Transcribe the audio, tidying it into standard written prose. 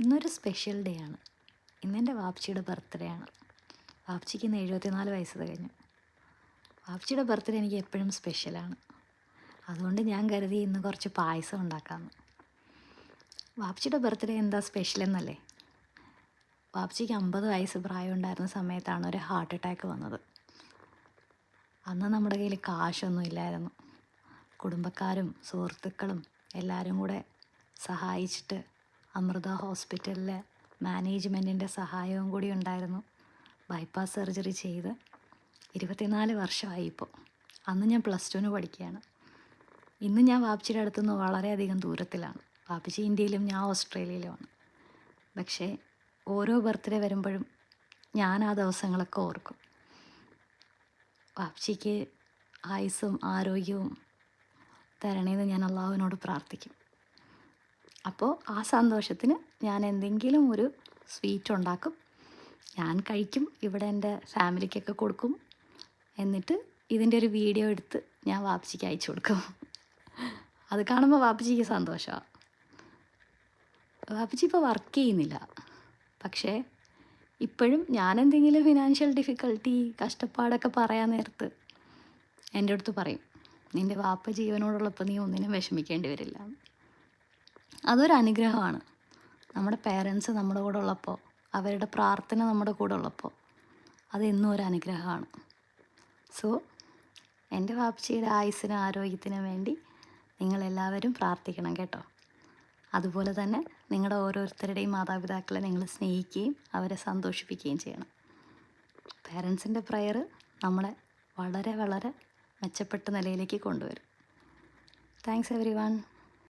ഇന്നൊരു special day ആണ്. ഇന്നെൻ്റെ വാപ്ച്ചിയുടെ ബർത്ത്ഡേ ആണ്. വാപ്ച്ചിക്ക് ഇന്ന് 74 വയസ്സ് തികഞ്ഞു. വാപ്ച്ചിയുടെ ബർത്ത്ഡേ എനിക്ക് എപ്പോഴും സ്പെഷ്യലാണ്. അതുകൊണ്ട് ഞാൻ കരുതി ഇന്ന് കുറച്ച് പായസം ഉണ്ടാക്കാമെന്ന്. വാപ്ച്ചിയുടെ ബർത്ത്ഡേ എന്താ സ്പെഷ്യൽ എന്നല്ലേ? വാപ്ച്ചിക്ക് 50 വയസ്സ് പ്രായം ഉണ്ടായിരുന്ന സമയത്താണ് ഒരു ഹാർട്ട് അറ്റാക്ക് വന്നത്. അന്ന് നമ്മുടെ കയ്യിൽ കാശൊന്നും ഇല്ലായിരുന്നു. കുടുംബക്കാരും സുഹൃത്തുക്കളും എല്ലാവരും കൂടെ സഹായിച്ചിട്ട് അമൃത ഹോസ്പിറ്റലിലെ മാനേജ്മെൻറ്റിൻ്റെ സഹായവും കൂടി ഉണ്ടായിരുന്നു. ബൈപ്പാസ് സർജറി ചെയ്ത് 24 വർഷമായി ഇപ്പോൾ. അന്ന് ഞാൻ +2 പഠിക്കുകയാണ്. ഇന്ന് ഞാൻ വാപ്ച്ചിയുടെ അടുത്തുനിന്ന് വളരെയധികം ദൂരത്തിലാണ്. വാപ്ച്ചി ഇന്ത്യയിലും ഞാൻ ഓസ്ട്രേലിയയിലുമാണ്. പക്ഷേ ഓരോ ബർത്ത്ഡേ വരുമ്പോഴും ഞാൻ ആ ദിവസങ്ങളൊക്കെ ഓർക്കും. വാപ്ച്ചിക്ക് ആയുസ്സും ആരോഗ്യവും തരണേന്ന് ഞാൻ അള്ളാഹുവിനോട് പ്രാർത്ഥിക്കും. അപ്പോൾ ആ സന്തോഷത്തിന് ഞാൻ എന്തെങ്കിലും ഒരു സ്വീറ്റ് ഉണ്ടാക്കും, ഞാൻ കഴിക്കും, ഇവിടെ എൻ്റെ ഫാമിലിക്കൊക്കെ കൊടുക്കും. എന്നിട്ട് ഇതിൻ്റെ ഒരു വീഡിയോ എടുത്ത് ഞാൻ വാപ്ച്ചിക്ക് അയച്ചു കൊടുക്കും. അത് കാണുമ്പോൾ വാപ്ച്ചിക്ക് സന്തോഷമാണ്. വാപ്ച്ചി ഇപ്പോൾ വർക്ക് ചെയ്യുന്നില്ല. പക്ഷേ ഇപ്പോഴും ഞാൻ എന്തെങ്കിലും ഫിനാൻഷ്യൽ ഡിഫിക്കൽട്ടി കഷ്ടപ്പാടൊക്കെ പറയാൻ നേരത്ത് എൻ്റെ അടുത്ത് പറയും, നിൻ്റെ വാപ്പ ജീവനോടുള്ളപ്പോൾ നീ ഒന്നിനും വിഷമിക്കേണ്ടി വരില്ല. അതൊരു അനുഗ്രഹമാണ്. നമ്മുടെ പേരൻസ് നമ്മുടെ കൂടെ ഉള്ളപ്പോൾ, അവരുടെ പ്രാർത്ഥന നമ്മുടെ കൂടെ ഉള്ളപ്പോൾ അതെന്നും ഒരു അനുഗ്രഹമാണ്. സോ എൻ്റെ വാപ്ച്ചിയുടെ ആയുസ്സിനും ആരോഗ്യത്തിനും വേണ്ടി നിങ്ങളെല്ലാവരും പ്രാർത്ഥിക്കണം കേട്ടോ. അതുപോലെ തന്നെ നിങ്ങളുടെ ഓരോരുത്തരുടെയും മാതാപിതാക്കളെ നിങ്ങൾ സ്നേഹിക്കുകയും അവരെ സന്തോഷിപ്പിക്കുകയും ചെയ്യണം. പേരൻസിൻ്റെ പ്രയർ നമ്മളെ വളരെ വളരെ മെച്ചപ്പെട്ട നിലയിലേക്ക് കൊണ്ടുവരും. Thanks every one.